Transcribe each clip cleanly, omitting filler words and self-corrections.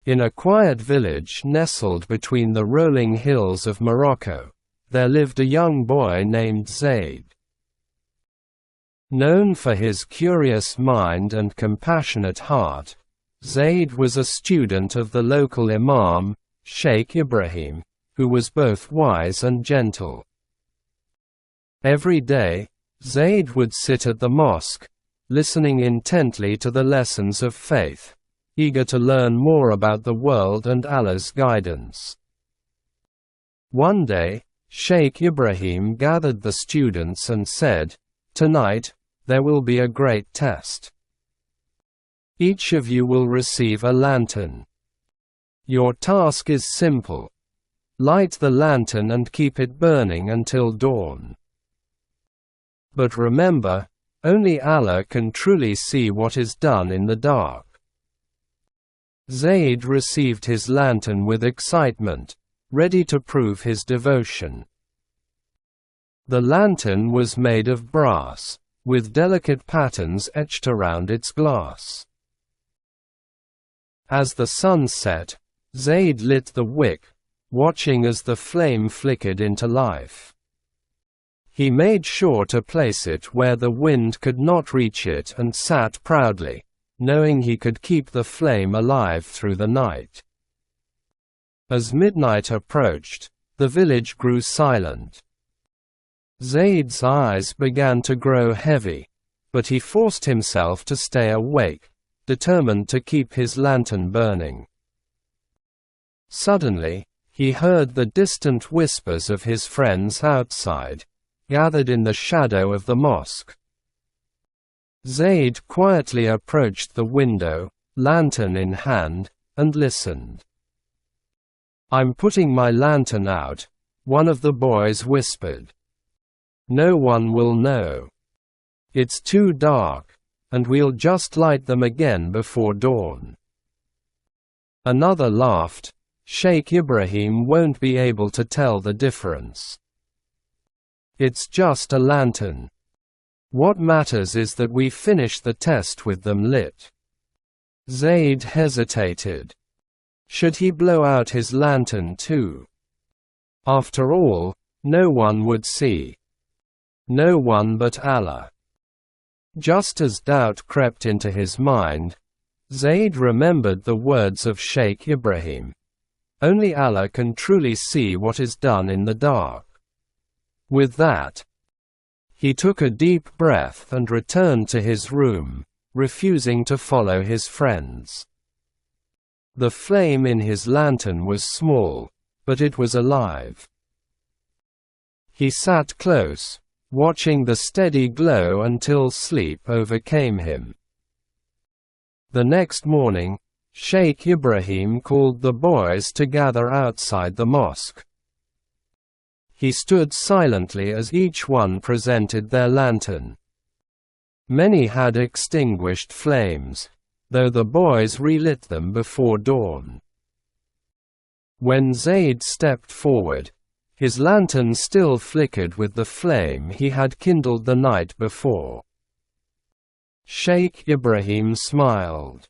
In a quiet village nestled between the rolling hills of Morocco, there lived a young boy named Zayd. Known for his curious mind and compassionate heart, Zayd was a student of the local imam, Sheikh Ibrahim, who was both wise and gentle. Every day, Zayd would sit at the mosque, listening intently to the lessons of faith, eager to learn more about the world and Allah's guidance. One day, Sheikh Ibrahim gathered the students and said, "Tonight, there will be a great test. Each of you will receive a lantern. Your task is simple. Light the lantern and keep it burning until dawn. But remember, only Allah can truly see what is done in the dark." Zayd received his lantern with excitement, ready to prove his devotion. The lantern was made of brass, with delicate patterns etched around its glass. As the sun set, Zayd lit the wick, watching as the flame flickered into life. He made sure to place it where the wind could not reach it and sat proudly, knowing he could keep the flame alive through the night. As midnight approached, the village grew silent. Zayd's eyes began to grow heavy, but he forced himself to stay awake, determined to keep his lantern burning. Suddenly, he heard the distant whispers of his friends outside, gathered in the shadow of the mosque. Zayd quietly approached the window, lantern in hand, and listened. "I'm putting my lantern out," one of the boys whispered. "No one will know. It's too dark, and we'll just light them again before dawn." Another laughed. "Sheikh Ibrahim won't be able to tell the difference. It's just a lantern. What matters is that we finish the test with them lit." Zayd hesitated. Should he blow out his lantern too? After all, no one would see. No one but Allah. Just as doubt crept into his mind, Zayd remembered the words of Sheikh Ibrahim. Only Allah can truly see what is done in the dark. With that, he took a deep breath and returned to his room, refusing to follow his friends. The flame in his lantern was small, but it was alive. He sat close, watching the steady glow until sleep overcame him. The next morning, Sheikh Ibrahim called the boys to gather outside the mosque. He stood silently as each one presented their lantern. Many had extinguished flames, though the boys relit them before dawn. When Zayd stepped forward, his lantern still flickered with the flame he had kindled the night before. Sheikh Ibrahim smiled.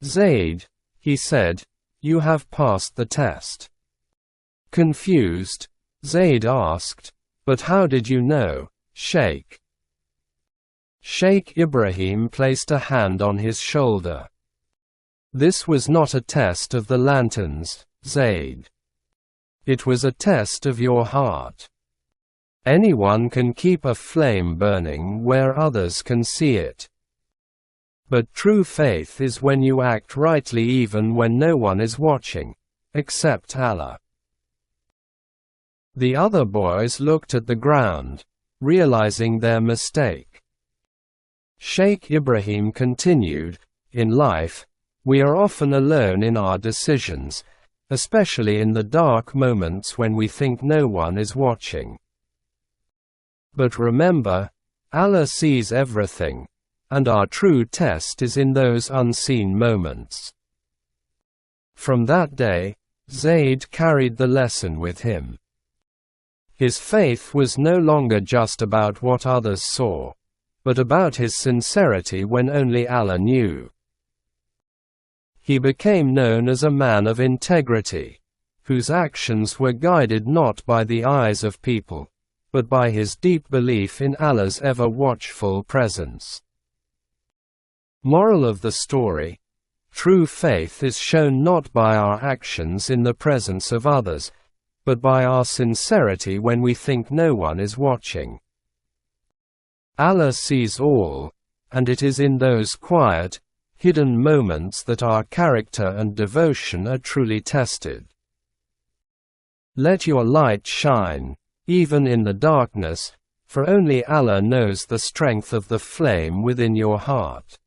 "Zayd," he said, "you have passed the test." Confused, Zayd asked, "But how did you know, Sheikh?" Sheikh Ibrahim placed a hand on his shoulder. "This was not a test of the lanterns, Zayd. It was a test of your heart. Anyone can keep a flame burning where others can see it. But true faith is when you act rightly even when no one is watching, except Allah." The other boys looked at the ground, realizing their mistake. Sheikh Ibrahim continued, "In life, we are often alone in our decisions, especially in the dark moments when we think no one is watching. But remember, Allah sees everything, and our true test is in those unseen moments." From that day, Zayd carried the lesson with him. His faith was no longer just about what others saw, but about his sincerity when only Allah knew. He became known as a man of integrity, whose actions were guided not by the eyes of people, but by his deep belief in Allah's ever-watchful presence. Moral of the story: true faith is shown not by our actions in the presence of others, but by our sincerity when we think no one is watching. Allah sees all, and it is in those quiet, hidden moments that our character and devotion are truly tested. Let your light shine, even in the darkness, for only Allah knows the strength of the flame within your heart.